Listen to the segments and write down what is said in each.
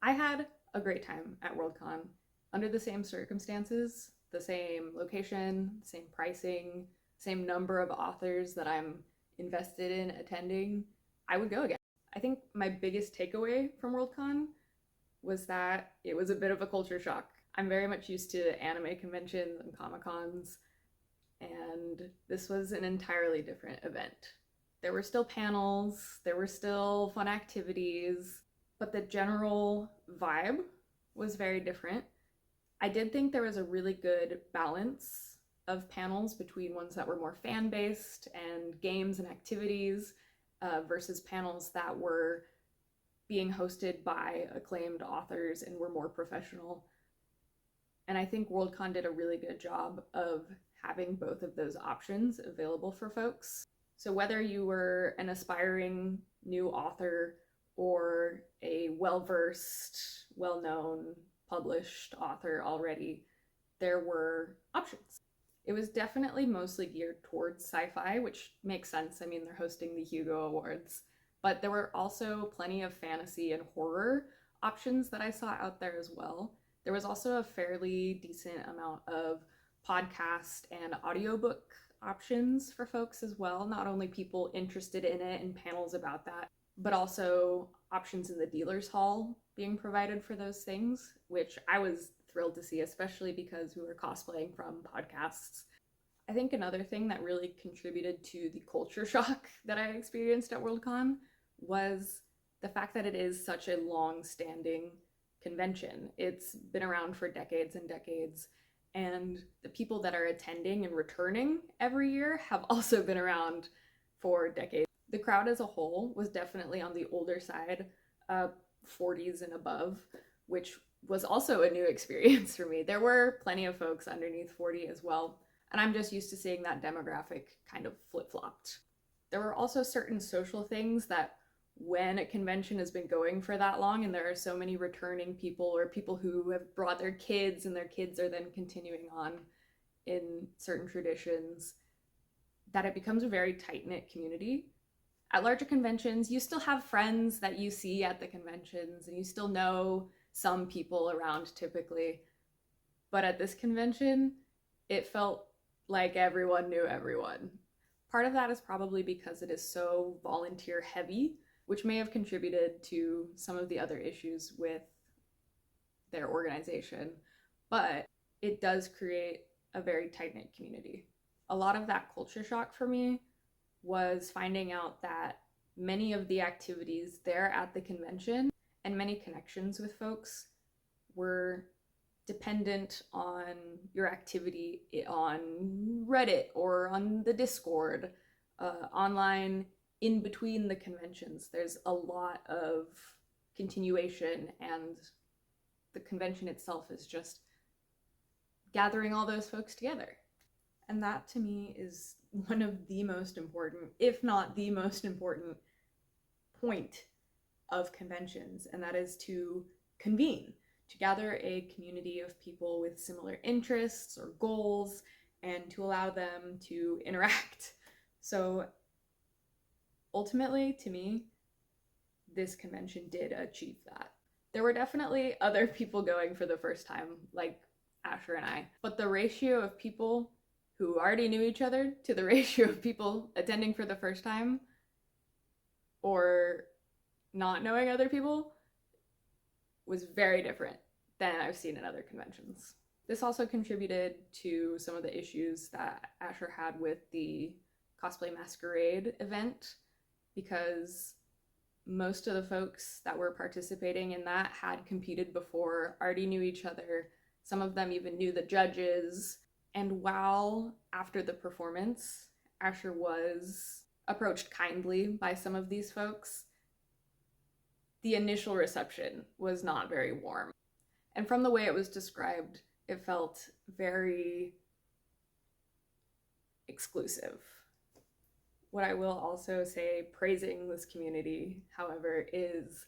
I had a great time at Worldcon under the same circumstances, the same location, same pricing, same number of authors that I'm invested in attending. I would go again. I think my biggest takeaway from Worldcon was that it was a bit of a culture shock. I'm very much used to anime conventions and Comic Cons, and this was an entirely different event. There were still panels, there were still fun activities, but the general vibe was very different. I did think there was a really good balance of panels between ones that were more fan based and games and activities versus panels that were being hosted by acclaimed authors and were more professional. And I think Worldcon did a really good job of having both of those options available for folks. So whether you were an aspiring new author or a well-versed, well-known, published author already, there were options. It was definitely mostly geared towards sci-fi, which makes sense. I mean, they're hosting the Hugo Awards, but there were also plenty of fantasy and horror options that I saw out there as well. There was also a fairly decent amount of podcast and audiobook options for folks as well, not only people interested in it and panels about that, but also options in the dealer's hall being provided for those things, which I was thrilled to see, especially because we were cosplaying from podcasts. I think another thing that really contributed to the culture shock that I experienced at Worldcon was the fact that it is such a long-standing convention. It's been around for decades and decades, and the people that are attending and returning every year have also been around for decades. The crowd as a whole was definitely on the older side, 40s and above, which was also a new experience for me. There were plenty of folks underneath 40 as well, and I'm just used to seeing that demographic kind of flip-flopped. There were also certain social things that when a convention has been going for that long and there are so many returning people or people who have brought their kids and their kids are then continuing on in certain traditions, that it becomes a very tight-knit community. At larger conventions, you still have friends that you see at the conventions and you still know some people around typically. But at this convention, it felt like everyone knew everyone. Part of that is probably because it is so volunteer heavy, which may have contributed to some of the other issues with their organization, but it does create a very tight-knit community. A lot of that culture shock for me was finding out that many of the activities there at the convention and many connections with folks were dependent on your activity on Reddit or on the Discord, online in between the conventions. There's a lot of continuation, and the convention itself is just gathering all those folks together. And that to me is one of the most important, if not the most important point of conventions, and that is to convene, to gather a community of people with similar interests or goals and to allow them to interact. So ultimately, to me, this convention did achieve that. There were definitely other people going for the first time, like Asher and I, but the ratio of people who already knew each other to the ratio of people attending for the first time or not knowing other people was very different than I've seen in other conventions. This also contributed to some of the issues that Asher had with the Cosplay Masquerade event, because most of the folks that were participating in that had competed before, already knew each other. Some of them even knew the judges. And while after the performance, Asher was approached kindly by some of these folks, the initial reception was not very warm. And from the way it was described, it felt very exclusive. What I will also say, praising this community, however, is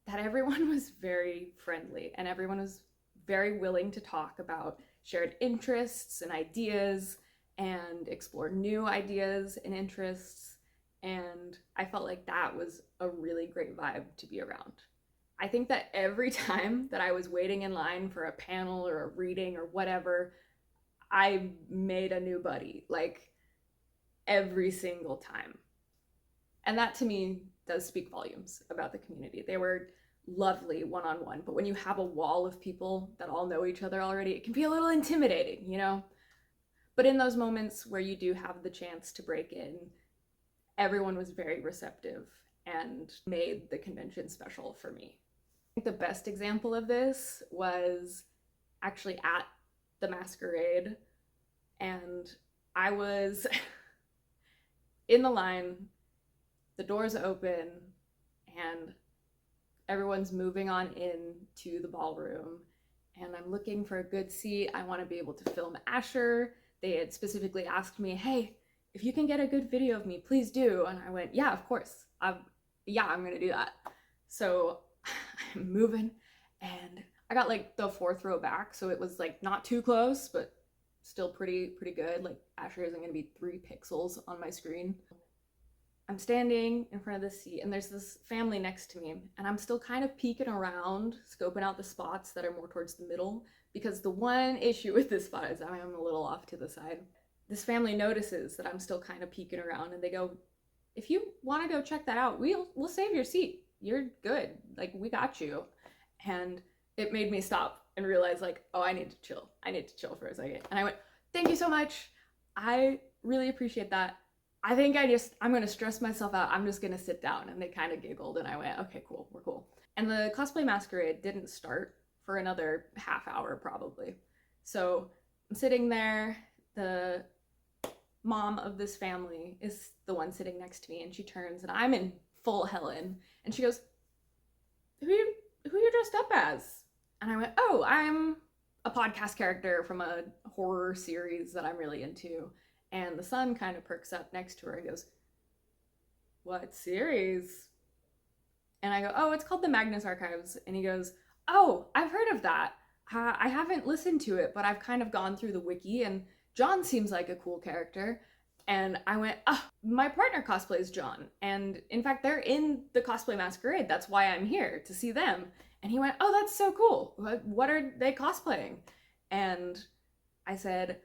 that everyone was very friendly and everyone was very willing to talk about shared interests and ideas and explore new ideas and interests. And I felt like that was a really great vibe to be around. I think that every time that I was waiting in line for a panel or a reading or whatever, I made a new buddy, like every single time. And that to me does speak volumes about the community. They were lovely one-on-one, but when you have a wall of people that all know each other already, it can be a little intimidating, you know? But in those moments where you do have the chance to break in, everyone was very receptive and made the convention special for me. I think the best example of this was actually at the masquerade, and I was in the line, the doors open, and everyone's moving on in to the ballroom, and I'm looking for a good seat. I want to be able to film Asher. They had specifically asked me, hey, if you can get a good video of me, please do. And I went, yeah, of course. I'm gonna do that. So I'm moving, and I got like the 4th row back, so it was like not too close, but still pretty good. Like Asher isn't gonna be 3 pixels on my screen. I'm standing in front of the seat, and there's this family next to me, and I'm still kind of peeking around, scoping out the spots that are more towards the middle, because the one issue with this spot is I'm a little off to the side. This family notices that I'm still kind of peeking around, and they go, if you want to go check that out, we'll save your seat. You're good. Like, we got you. And it made me stop and realize, like, oh, I need to chill. I need to chill for a second. And I went, thank you so much. I really appreciate that. I think I'm going to stress myself out. I'm just going to sit down. And they kind of giggled, and I went, okay, cool, we're cool. And the cosplay masquerade didn't start for another half hour probably. So I'm sitting there, the mom of this family is the one sitting next to me, and she turns, and I'm in full Helen, and she goes, who you dressed up as? And I went, oh, I'm a podcast character from a horror series that I'm really into. And the son kind of perks up next to her and goes, what series? And I go, oh, it's called the Magnus Archives. And he goes, oh, I've heard of that. I haven't listened to it, but I've kind of gone through the wiki, and John seems like a cool character. And I went, oh, my partner cosplays John. And in fact, they're in the cosplay masquerade. That's why I'm here, to see them. And he went, oh, that's so cool. What are they cosplaying? And I said,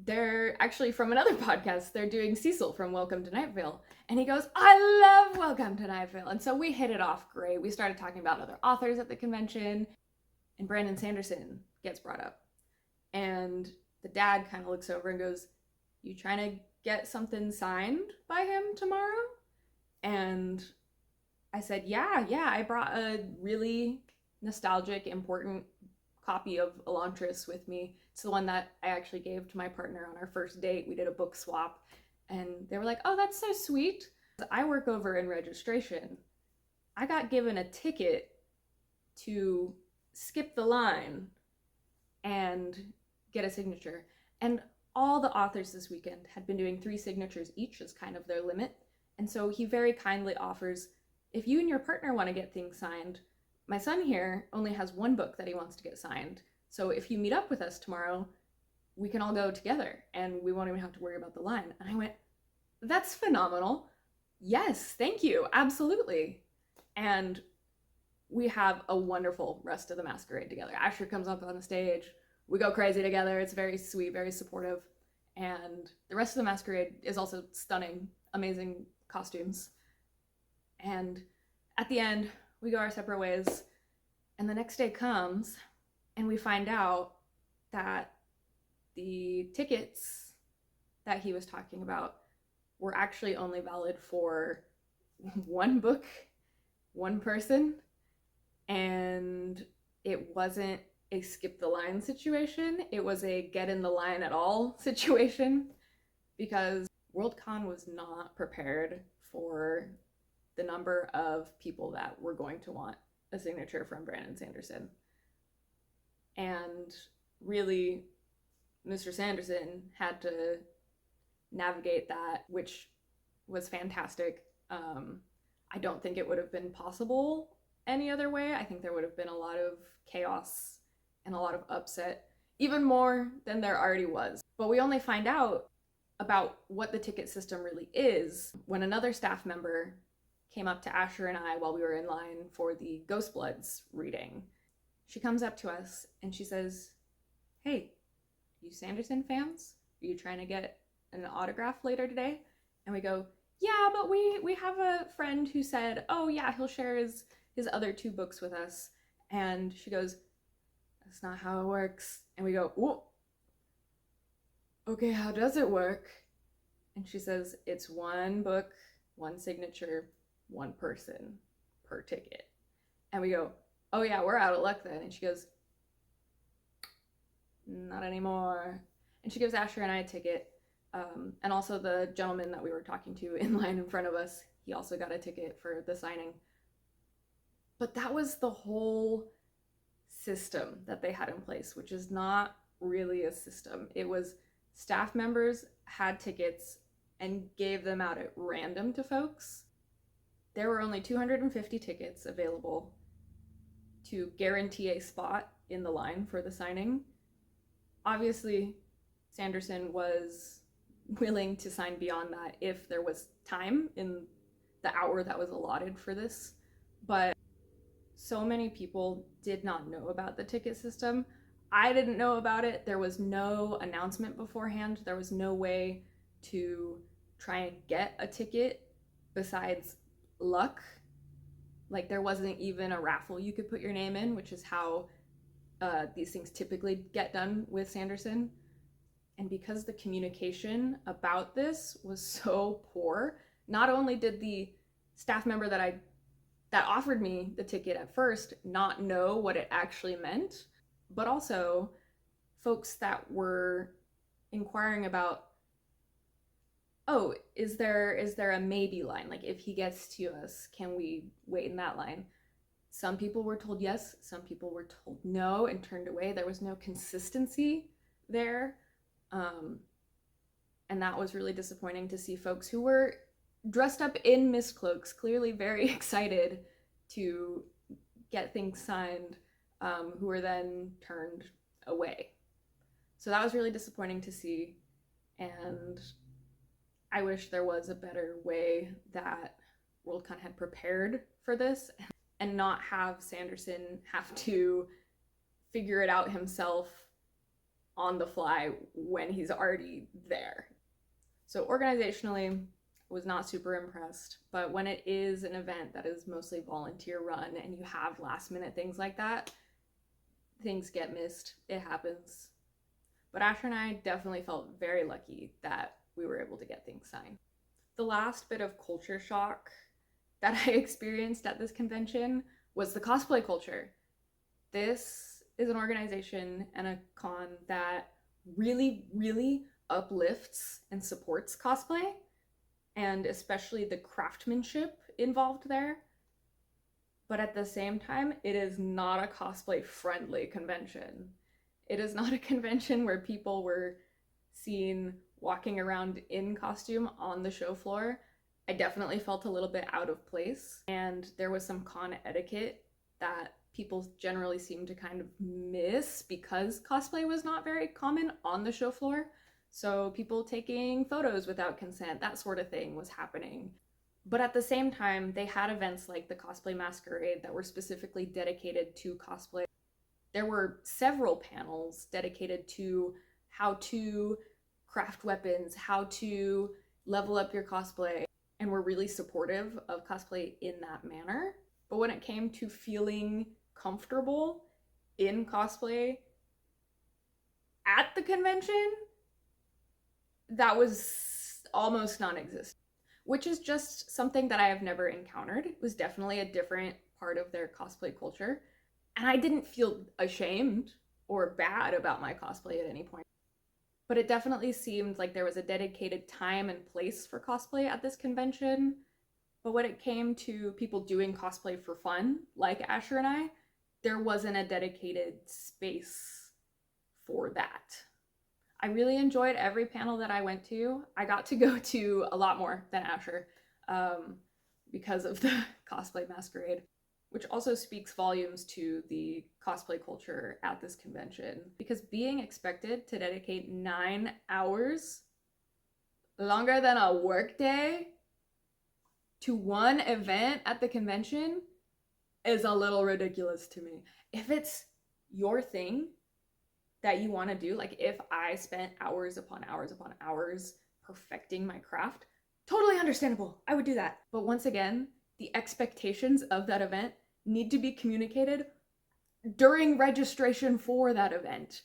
they're actually from another podcast. They're doing Cecil from Welcome to Night Vale. And he goes, I love Welcome to Night Vale. And so we hit it off great. We started talking about other authors at the convention, and Brandon Sanderson gets brought up. And the dad kind of looks over and goes, you trying to get something signed by him tomorrow? And I said, yeah, I brought a really nostalgic, important copy of Elantris with me. It's the one that I actually gave to my partner on our first date. We did a book swap, and they were like, oh, that's so sweet. I work over in registration. I got given a ticket to skip the line and get a signature. And all the authors this weekend had been doing 3 signatures each as kind of their limit. And so he very kindly offers, if you and your partner want to get things signed, my son here only has 1 book that he wants to get signed. So if you meet up with us tomorrow, we can all go together and we won't even have to worry about the line. And I went, that's phenomenal. Yes, thank you. Absolutely. And we have a wonderful rest of the masquerade together. Asher comes up on the stage. We go crazy together. It's very sweet, very supportive. And the rest of the masquerade is also stunning, amazing costumes. And at the end, we go our separate ways. And the next day comes, and we find out that the tickets that he was talking about were actually only valid for 1 book, 1 person, and it wasn't a skip the line situation. It was a get in the line at all situation, because Worldcon was not prepared for the number of people that were going to want a signature from Brandon Sanderson. And really, Mr. Sanderson had to navigate that, which was fantastic. I don't think it would have been possible any other way. I think there would have been a lot of chaos and a lot of upset, even more than there already was. But we only find out about what the ticket system really is when another staff member came up to Asher and I while we were in line for the Ghost Bloods reading. She comes up to us and she says, "Hey, you Sanderson fans? Are you trying to get an autograph later today?" And we go, "Yeah, but we have a friend who said, oh yeah, he'll share his other 2 books with us." And she goes, "That's not how it works." And we go, "Whoa. Okay, how does it work?" And she says, "It's 1 book, 1 signature, 1 person per ticket." And we go, "Oh yeah, we're out of luck then." And she goes, "Not anymore." And she gives Asher and I a ticket. And also the gentleman that we were talking to in line in front of us, he also got a ticket for the signing. But that was the whole system that they had in place, which is not really a system. It was staff members had tickets and gave them out at random to folks. There were only 250 tickets available to guarantee a spot in the line for the signing. Obviously, Sanderson was willing to sign beyond that if there was time in the hour that was allotted for this, but so many people did not know about the ticket system. I didn't know about it. There was no announcement beforehand. There was no way to try and get a ticket besides luck. Like, there wasn't even a raffle you could put your name in, which is how these things typically get done with Sanderson. And because the communication about this was so poor, not only did the staff member that offered me the ticket at first not know what it actually meant, but also folks that were inquiring about, oh, is there a maybe line? Like, if he gets to us, can we wait in that line? Some people were told yes, some people were told no and turned away. There was no consistency there. And that was really disappointing to see folks who were dressed up in mist cloaks, clearly very excited to get things signed, who were then turned away. So that was really disappointing to see, and I wish there was a better way that Worldcon had prepared for this and not have Sanderson have to figure it out himself on the fly when he's already there. So organizationally, was not super impressed, but when it is an event that is mostly volunteer run and you have last minute things like that, things get missed. It happens. But Asher and I definitely felt very lucky that we were able to get things signed. The last bit of culture shock that I experienced at this convention was the cosplay culture. This is an organization and a con that really, really uplifts and supports cosplay, and especially the craftsmanship involved there. But at the same time, it is not a cosplay friendly convention. It is not a convention where people were seen walking around in costume on the show floor. I definitely felt a little bit out of place, and there was some con etiquette that people generally seemed to kind of miss because cosplay was not very common on the show floor. So people taking photos without consent, that sort of thing was happening. But at the same time, they had events like the Cosplay Masquerade that were specifically dedicated to cosplay. There were several panels dedicated to how to craft weapons, how to level up your cosplay, and were really supportive of cosplay in that manner. But when it came to feeling comfortable in cosplay at the convention, that was almost non-existent, which is just something that I have never encountered. It was definitely a different part of their cosplay culture, and I didn't feel ashamed or bad about my cosplay at any point. But it definitely seemed like there was a dedicated time and place for cosplay at this convention. But when it came to people doing cosplay for fun, like Asher and I, there wasn't a dedicated space for that. I really enjoyed every panel that I went to. I got to go to a lot more than Asher because of the Cosplay Masquerade, which also speaks volumes to the cosplay culture at this convention, because being expected to dedicate 9 hours, longer than a work day, to one event at the convention is a little ridiculous to me. If it's your thing that you want to do, like if I spent hours upon hours upon hours perfecting my craft, totally understandable. I would do that. But once again, the expectations of that event need to be communicated during registration for that event.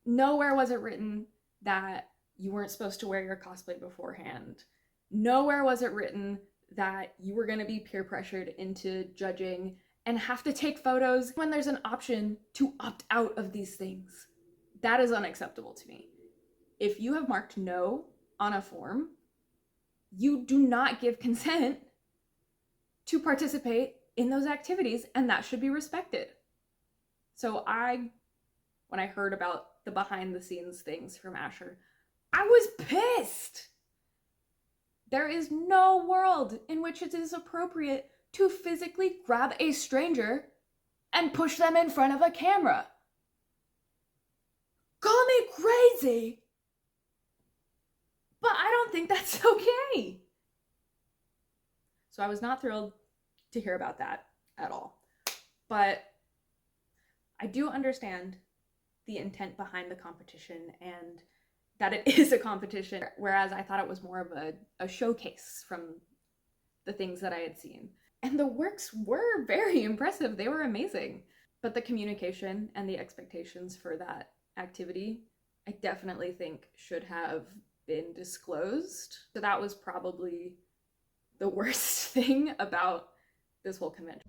Nowhere was it written that you weren't supposed to wear your cosplay beforehand. Nowhere was it written that you were going to be peer pressured into judging and have to take photos when there's an option to opt out of these things. That is unacceptable to me. If you have marked no on a form, you do not give consent to participate in those activities, and that should be respected. So when I heard about the behind the scenes things from Asher, I was pissed. There is no world in which it is appropriate to physically grab a stranger and push them in front of a camera. Call me crazy, but I don't think that's okay. So I was not thrilled to hear about that at all. But I do understand the intent behind the competition and that it is a competition, whereas I thought it was more of a showcase from the things that I had seen. And the works were very impressive. They were amazing. But the communication and the expectations for that activity, I definitely think should have been disclosed. So that was probably the worst thing about this whole convention.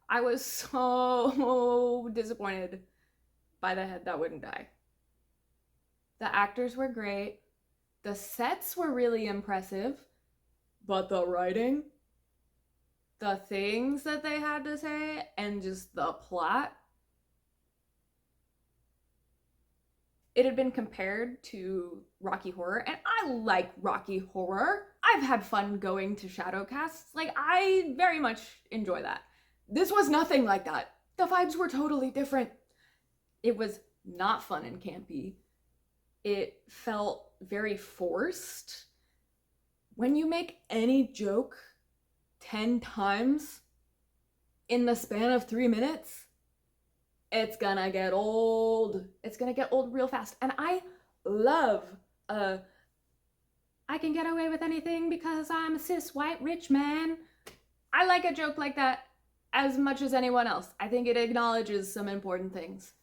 I was so disappointed by the head that wouldn't die. The actors were great. The sets were really impressive. But the writing, the things that they had to say, and just the plot. It had been compared to Rocky Horror, and I like Rocky Horror. I've had fun going to Shadowcasts. Like, I very much enjoy that. This was nothing like that. The vibes were totally different. It was not fun and campy. It felt very forced. When you make any joke 10 times in the span of 3 minutes, it's gonna get old. It's gonna get old real fast. And I love I can get away with anything because I'm a cis white rich man. I like a joke like that as much as anyone else. I think it acknowledges some important things.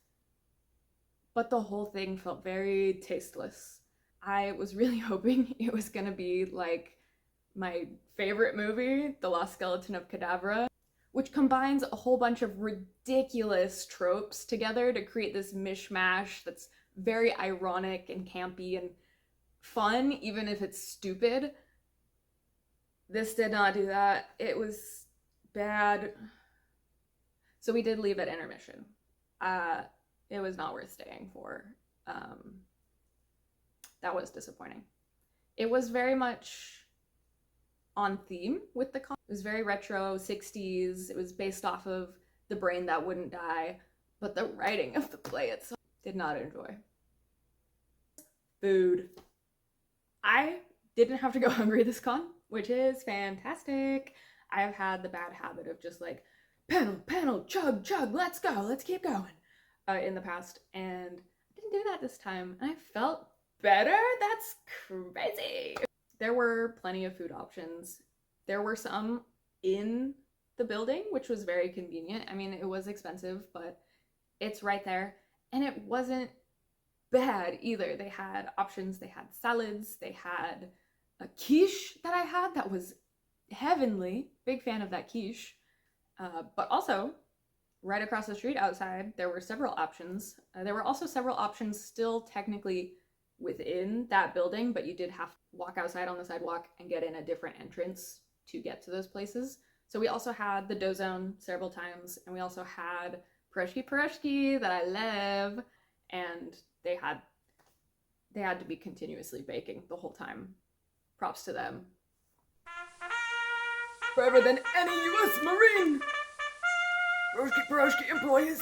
But the whole thing felt very tasteless. I was really hoping it was gonna be like my favorite movie, The Lost Skeleton of Cadavra, which combines a whole bunch of ridiculous tropes together to create this mishmash that's very ironic and campy and fun, even if it's stupid. This did not do that. It was bad. So we did leave at intermission. It was not worth staying for. That was disappointing. It was very much on theme with the con. It was very retro, 60s. It was based off of The Brain That Wouldn't Die, but the writing of the play itself did not enjoy. Food. I didn't have to go hungry this con, which is fantastic. I have had the bad habit of just like, panel, chug, let's go, let's keep going, in the past, and I didn't do that this time, and I felt better. That's crazy. There were plenty of food options. There were some in the building, which was very convenient. I mean, it was expensive, but it's right there, and it wasn't bad either. They had options. They had salads. They had a quiche that I had that was heavenly. Big fan of that quiche. But also, right across the street outside, there were several options. There were also several options still technically within that building, but you did have to walk outside on the sidewalk and get in a different entrance to get to those places. So we also had the Dough Zone several times, and we also had Pierogi that I love, and they had to be continuously baking the whole time. Props to them. Better than any U.S. Marine! Pierogi employees!